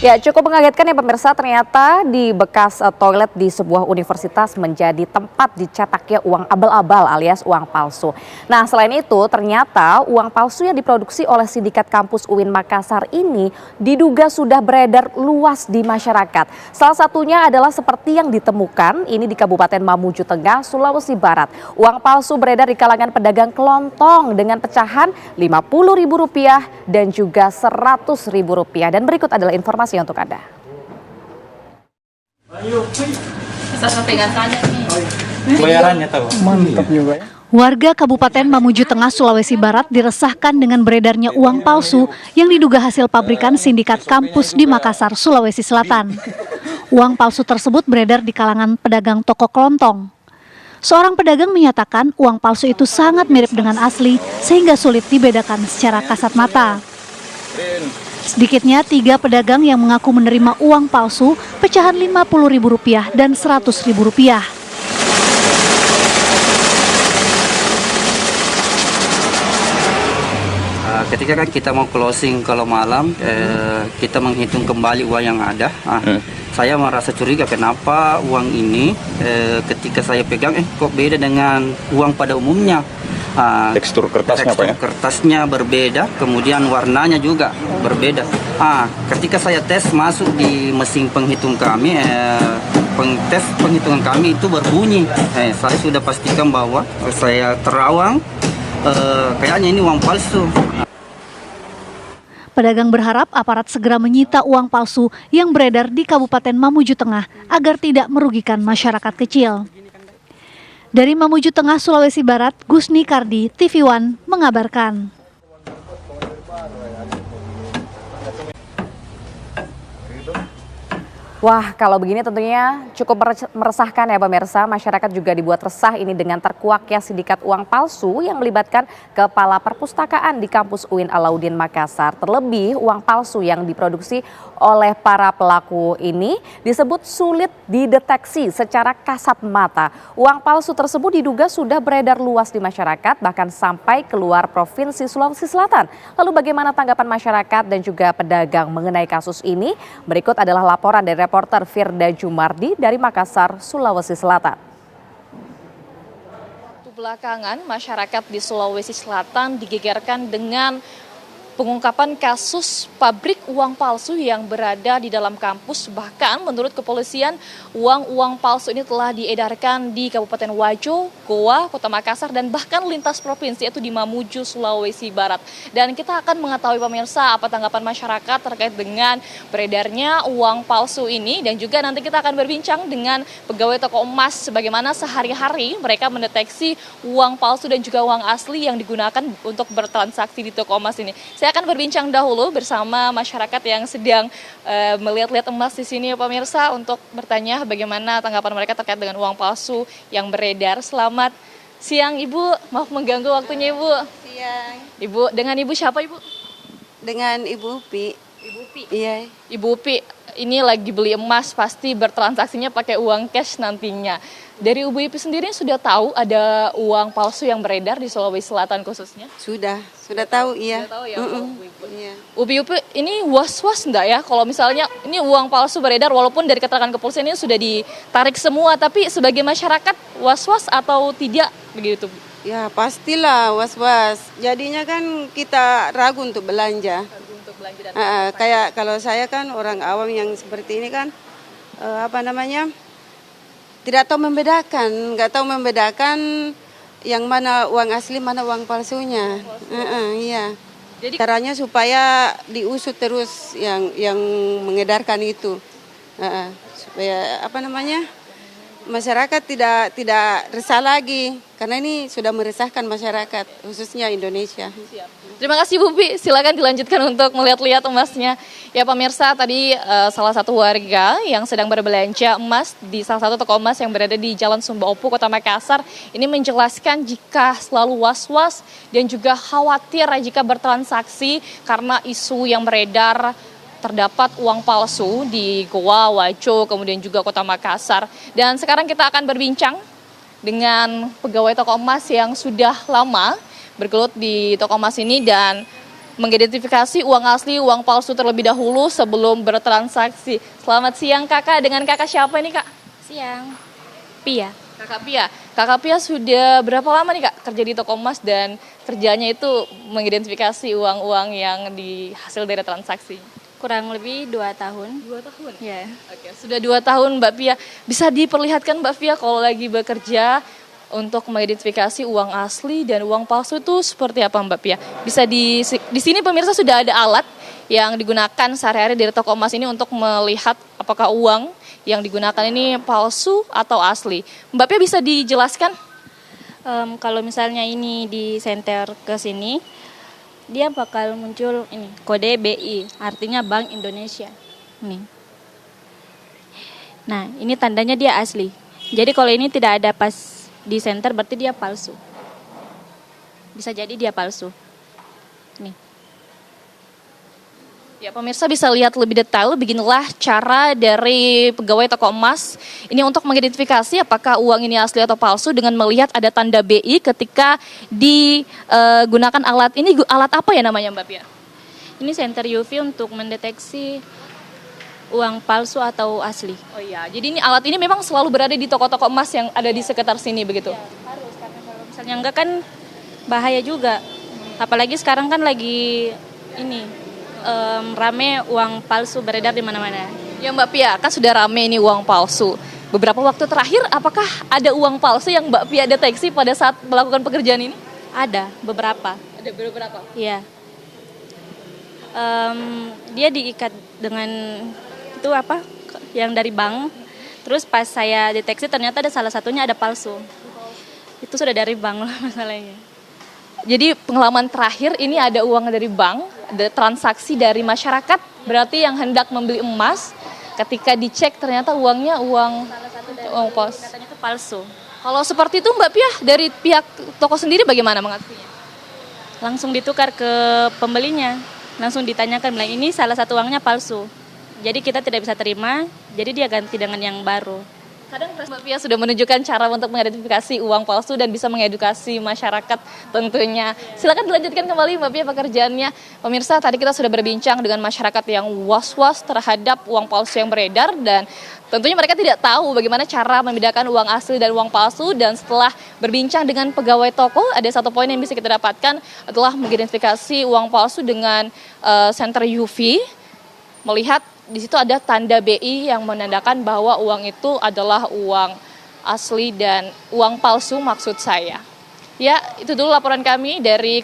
Ya, cukup mengagetkan ya pemirsa, ternyata di bekas toilet di sebuah universitas menjadi tempat dicetaknya uang abal-abal alias uang palsu. Nah, selain itu ternyata uang palsu yang diproduksi oleh sindikat kampus UIN Makassar ini diduga sudah beredar luas di masyarakat. Salah satunya adalah seperti yang ditemukan ini di Kabupaten Mamuju Tengah, Sulawesi Barat. Uang palsu beredar di kalangan pedagang kelontong dengan pecahan Rp50.000 dan juga Rp100.000. Dan berikut adalah informasi untuk Anda. Bisa pegang saja nih. Bayarannya tahu. Mantap juga ya. Warga Kabupaten Mamuju Tengah, Sulawesi Barat diresahkan dengan beredarnya uang palsu yang diduga hasil pabrikan sindikat kampus di Makassar, Sulawesi Selatan. Uang palsu tersebut beredar di kalangan pedagang toko kelontong. Seorang pedagang menyatakan uang palsu itu sangat mirip dengan asli sehingga sulit dibedakan secara kasat mata. Sedikitnya 3 pedagang yang mengaku menerima uang palsu pecahan Rp50.000 dan Rp100.000. Ketika kan kita mau closing kalau malam, kita menghitung kembali uang yang ada. Saya merasa curiga kenapa uang ini ketika saya pegang kok beda dengan uang pada umumnya. Tekstur kertasnya Pak ya? Kertasnya berbeda, kemudian warnanya juga berbeda. Ketika saya tes masuk di mesin penghitung kami, tes penghitungan kami itu berbunyi. Saya sudah pastikan bahwa saya terawang, kayaknya ini uang palsu. Pedagang berharap aparat segera menyita uang palsu yang beredar di Kabupaten Mamuju Tengah agar tidak merugikan masyarakat kecil. Dari Mamuju Tengah, Sulawesi Barat, Gusni Kardi, TV One mengabarkan. Wah, kalau begini tentunya cukup meresahkan ya pemirsa. Masyarakat juga dibuat resah ini dengan terkuaknya sindikat uang palsu yang melibatkan kepala perpustakaan di kampus UIN Alauddin Makassar. Terlebih uang palsu yang diproduksi oleh para pelaku ini disebut sulit dideteksi secara kasat mata. Uang palsu tersebut diduga sudah beredar luas di masyarakat bahkan sampai keluar Provinsi Sulawesi Selatan. Lalu bagaimana tanggapan masyarakat dan juga pedagang mengenai kasus ini? Berikut adalah laporan dari reporter Firda Jumardi dari Makassar, Sulawesi Selatan. Belakangan masyarakat di Sulawesi Selatan digegerkan dengan pengungkapan kasus pabrik uang palsu yang berada di dalam kampus. Bahkan menurut kepolisian, uang palsu ini telah diedarkan di Kabupaten Wajo, Goa, Kota Makassar, dan bahkan lintas provinsi yaitu di Mamuju, Sulawesi Barat. Dan kita akan mengetahui pemirsa apa tanggapan masyarakat terkait dengan beredarnya uang palsu ini. Dan juga nanti kita akan berbincang dengan pegawai toko emas bagaimana sehari-hari mereka mendeteksi uang palsu dan juga uang asli yang digunakan untuk bertransaksi di toko emas ini. Saya akan berbincang dahulu bersama masyarakat yang sedang melihat-lihat emas di sini ya pemirsa untuk bertanya bagaimana tanggapan mereka terkait dengan uang palsu yang beredar. Selamat siang Ibu, maaf mengganggu waktunya Ibu. Siang. Ibu, dengan Ibu siapa Ibu? Dengan Ibu Upi. Ibu Upi. Iya. Ibu Upi, ini lagi beli emas pasti bertransaksinya pakai uang cash nantinya. Dari Ibu Upi sendiri sudah tahu ada uang palsu yang beredar di Sulawesi Selatan khususnya? Sudah tahu iya. Sudah tahu ya, Iya. Upi ini was-was enggak ya kalau misalnya ini uang palsu beredar walaupun dari keterangan kepolisian ini sudah ditarik semua, tapi sebagai masyarakat was-was atau tidak begitu? Ya pastilah was-was. Jadinya kan kita ragu untuk belanja. Kayak kalau saya kan orang awam yang seperti ini kan tidak tahu membedakan, nggak tahu membedakan yang mana uang asli, mana uang palsunya. Iya. Jadi caranya supaya diusut terus yang mengedarkan itu, supaya masyarakat tidak resah lagi karena ini sudah meresahkan masyarakat khususnya Indonesia. Terima kasih Bu Pi, silakan dilanjutkan untuk melihat-lihat emasnya. Ya pemirsa, tadi salah satu warga yang sedang berbelanja emas di salah satu toko emas yang berada di Jalan Sumba Opu, Kota Makassar, ini menjelaskan jika selalu was-was dan juga khawatir jika bertransaksi karena isu yang beredar terdapat uang palsu di Goa, Wajo, kemudian juga Kota Makassar. Dan sekarang kita akan berbincang dengan pegawai toko emas yang sudah lama bergelut di toko emas ini dan mengidentifikasi uang asli, uang palsu terlebih dahulu sebelum bertransaksi. Selamat siang Kakak, dengan Kakak siapa ini Kak? Siang, Pia. Kakak Pia. Kakak Pia sudah berapa lama nih Kak kerja di toko emas dan kerjanya itu mengidentifikasi uang-uang yang hasil dari transaksi? Kurang lebih 2 tahun. 2 tahun? Ya. Oke, sudah 2 tahun Mbak Pia. Bisa diperlihatkan Mbak Pia kalau lagi bekerja untuk mengidentifikasi uang asli dan uang palsu itu seperti apa Mbak Pia? Bisa di sini pemirsa sudah ada alat yang digunakan sehari-hari dari toko emas ini untuk melihat apakah uang yang digunakan ini palsu atau asli. Mbak Pia bisa dijelaskan? Kalau misalnya ini di senter ke sini, dia bakal muncul ini kode BI, artinya Bank Indonesia. Nih. Nah, ini tandanya dia asli. Jadi kalau ini tidak ada pas di center berarti dia palsu. Bisa jadi dia palsu. Nih. Ya, pemirsa bisa lihat lebih detail, beginilah cara dari pegawai toko emas ini untuk mengidentifikasi apakah uang ini asli atau palsu dengan melihat ada tanda BI ketika digunakan alat ini. Alat apa ya namanya Mbak Pia? Ini senter UV untuk mendeteksi uang palsu atau asli. Oh iya, jadi ini alat ini memang selalu berada di toko-toko emas yang ada di sekitar sini begitu? Ya, harus, karena kalau misalnya enggak kan bahaya juga. Apalagi sekarang kan lagi ini rame uang palsu beredar di mana-mana. Ya Mbak Pia, kan sudah rame ini uang palsu. Beberapa waktu terakhir, apakah ada uang palsu yang Mbak Pia deteksi pada saat melakukan pekerjaan ini? Ada beberapa. Ada beberapa? Iya. Dia diikat dengan itu apa? Yang dari bank. Terus pas saya deteksi ternyata ada salah satunya ada palsu. Itu sudah dari bank lah masalahnya. Jadi pengalaman terakhir ini ada uang dari bank, ada transaksi dari masyarakat, berarti yang hendak membeli emas, ketika dicek ternyata uangnya uang palsu. Katanya itu palsu. Kalau seperti itu Mbak Pia, dari pihak toko sendiri bagaimana mengatasinya? Langsung ditukar ke pembelinya, langsung ditanyakan bilang ini salah satu uangnya palsu. Jadi kita tidak bisa terima, jadi dia ganti dengan yang baru. Kadang Mbak Pia sudah menunjukkan cara untuk mengidentifikasi uang palsu dan bisa mengedukasi masyarakat tentunya. Silakan dilanjutkan kembali Mbak Pia pekerjaannya. Pemirsa, tadi kita sudah berbincang dengan masyarakat yang was-was terhadap uang palsu yang beredar dan tentunya mereka tidak tahu bagaimana cara membedakan uang asli dan uang palsu. Dan setelah berbincang dengan pegawai toko, ada satu poin yang bisa kita dapatkan adalah mengidentifikasi uang palsu dengan senter UV, melihat di situ ada tanda BI yang menandakan bahwa uang itu adalah uang asli dan uang palsu maksud saya. Ya, itu dulu laporan kami dari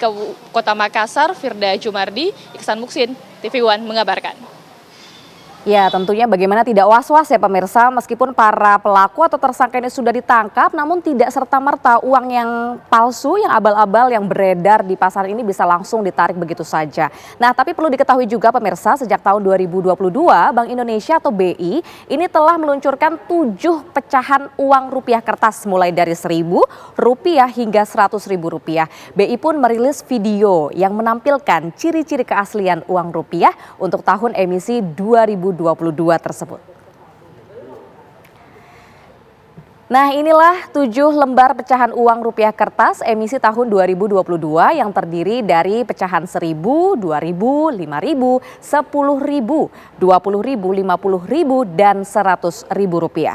Kota Makassar. Firda Jumardi, Iksan Muksin, TV One mengabarkan. Ya, tentunya bagaimana tidak was-was ya pemirsa, meskipun para pelaku atau tersangka ini sudah ditangkap, namun tidak serta-merta uang yang palsu, yang abal-abal yang beredar di pasar ini bisa langsung ditarik begitu saja. Nah, tapi perlu diketahui juga pemirsa, sejak tahun 2022 Bank Indonesia atau BI ini telah meluncurkan 7 pecahan uang rupiah kertas mulai dari Rp1.000 hingga Rp100.000. BI pun merilis video yang menampilkan ciri-ciri keaslian uang rupiah untuk tahun emisi 2022 tersebut. Nah, inilah 7 lembar pecahan uang rupiah kertas emisi tahun 2022 yang terdiri dari pecahan Rp1.000, Rp2.000, Rp5.000, Rp10.000, Rp20.000, Rp50.000, dan Rp100.000.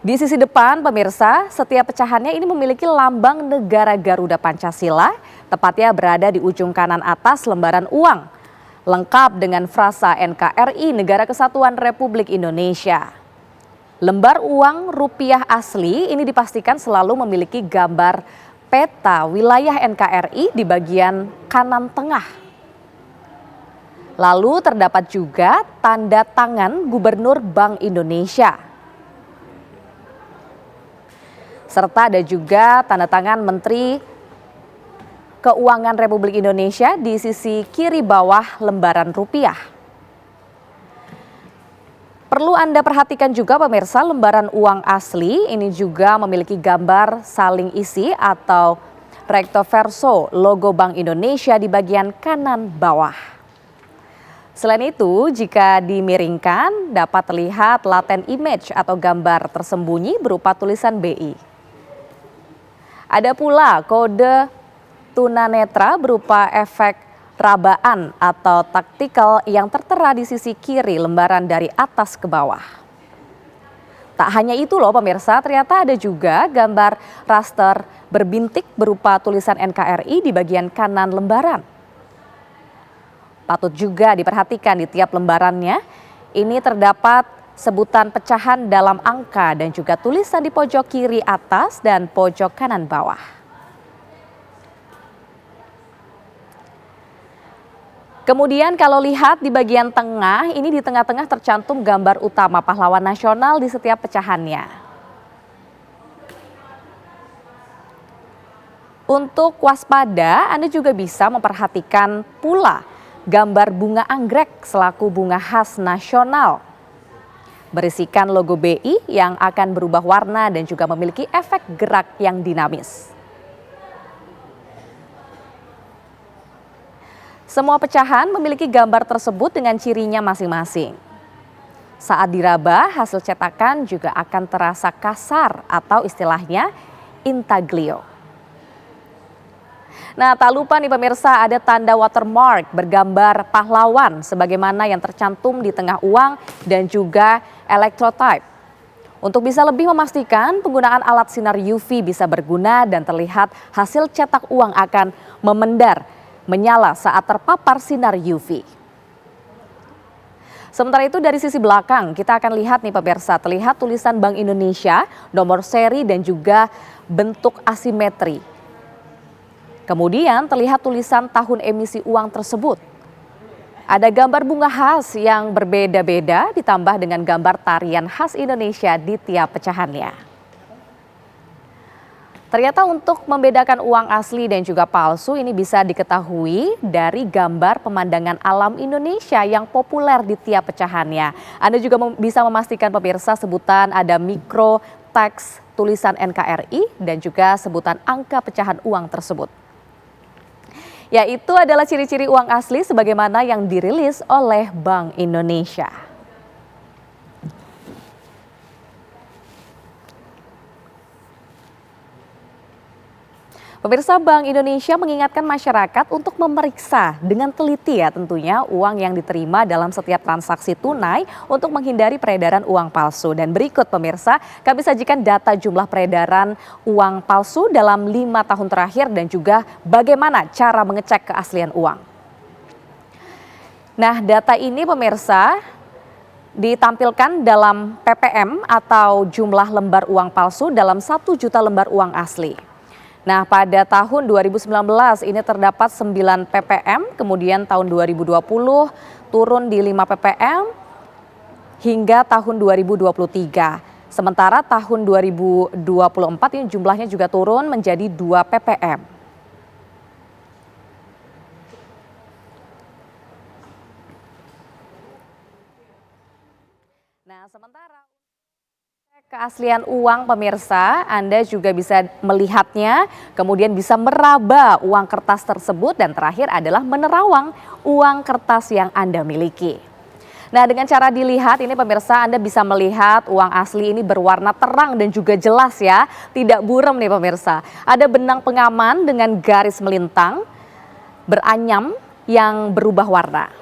Di sisi depan pemirsa, setiap pecahannya ini memiliki lambang negara Garuda Pancasila, tepatnya berada di ujung kanan atas lembaran uang. Lengkap dengan frasa NKRI Negara Kesatuan Republik Indonesia. Lembar uang rupiah asli ini dipastikan selalu memiliki gambar peta wilayah NKRI di bagian kanan tengah. Lalu terdapat juga tanda tangan Gubernur Bank Indonesia. Serta ada juga tanda tangan Menteri Keuangan Republik Indonesia di sisi kiri bawah lembaran rupiah. Perlu Anda perhatikan juga pemirsa, lembaran uang asli ini juga memiliki gambar saling isi atau recto verso logo Bank Indonesia di bagian kanan bawah. Selain itu, jika dimiringkan dapat terlihat latent image atau gambar tersembunyi berupa tulisan BI. Ada pula kode tunanetra berupa efek rabaan atau taktikal yang tertera di sisi kiri lembaran dari atas ke bawah. Tak hanya itu loh pemirsa, ternyata ada juga gambar raster berbintik berupa tulisan NKRI di bagian kanan lembaran. Patut juga diperhatikan di tiap lembarannya, ini terdapat sebutan pecahan dalam angka dan juga tulisan di pojok kiri atas dan pojok kanan bawah. Kemudian kalau lihat di bagian tengah, ini di tengah-tengah tercantum gambar utama pahlawan nasional di setiap pecahannya. Untuk waspada, Anda juga bisa memperhatikan pula gambar bunga anggrek selaku bunga khas nasional. Berisikan logo BI yang akan berubah warna dan juga memiliki efek gerak yang dinamis. Semua pecahan memiliki gambar tersebut dengan cirinya masing-masing. Saat diraba, hasil cetakan juga akan terasa kasar atau istilahnya intaglio. Nah, tak lupa nih pemirsa, ada tanda watermark bergambar pahlawan sebagaimana yang tercantum di tengah uang dan juga electrotype. Untuk bisa lebih memastikan penggunaan alat sinar UV bisa berguna dan terlihat hasil cetak uang akan memendar, menyala saat terpapar sinar UV. Sementara itu dari sisi belakang kita akan lihat nih pemirsa, terlihat tulisan Bank Indonesia, nomor seri dan juga bentuk asimetri. Kemudian terlihat tulisan tahun emisi uang tersebut. Ada gambar bunga khas yang berbeda-beda ditambah dengan gambar tarian khas Indonesia di tiap pecahannya. Ternyata untuk membedakan uang asli dan juga palsu ini bisa diketahui dari gambar pemandangan alam Indonesia yang populer di tiap pecahannya. Anda juga bisa memastikan pemirsa sebutan ada mikro, teks, tulisan NKRI dan juga sebutan angka pecahan uang tersebut. Ya, itu adalah ciri-ciri uang asli sebagaimana yang dirilis oleh Bank Indonesia. Pemirsa, Bank Indonesia mengingatkan masyarakat untuk memeriksa dengan teliti ya tentunya uang yang diterima dalam setiap transaksi tunai untuk menghindari peredaran uang palsu. Dan berikut pemirsa, kami sajikan data jumlah peredaran uang palsu dalam 5 tahun terakhir dan juga bagaimana cara mengecek keaslian uang. Nah, data ini pemirsa ditampilkan dalam PPM atau jumlah lembar uang palsu dalam 1 juta lembar uang asli. Nah, pada tahun 2019 ini terdapat 9 ppm, kemudian tahun 2020 turun di 5 ppm hingga tahun 2023. Sementara tahun 2024 ini jumlahnya juga turun menjadi 2 ppm. Nah, sementara keaslian uang pemirsa, Anda juga bisa melihatnya, kemudian bisa meraba uang kertas tersebut dan terakhir adalah menerawang uang kertas yang Anda miliki. Nah, dengan cara dilihat ini pemirsa Anda bisa melihat uang asli ini berwarna terang dan juga jelas ya, tidak buram nih pemirsa. Ada benang pengaman dengan garis melintang beranyam yang berubah warna.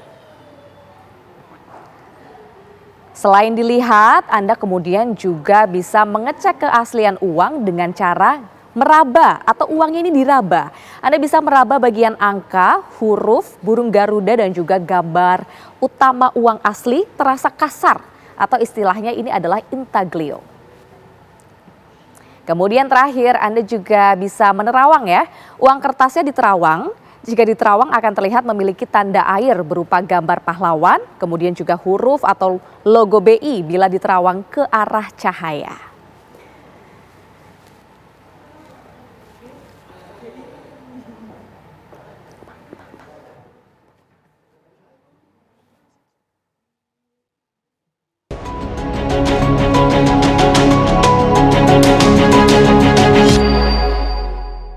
Selain dilihat, Anda kemudian juga bisa mengecek keaslian uang dengan cara meraba atau uangnya ini diraba. Anda bisa meraba bagian angka, huruf, burung garuda dan juga gambar utama uang asli terasa kasar atau istilahnya ini adalah intaglio. Kemudian terakhir Anda juga bisa menerawang ya, uang kertasnya diterawang. Jika diterawang akan terlihat memiliki tanda air berupa gambar pahlawan, kemudian juga huruf atau logo BI bila diterawang ke arah cahaya.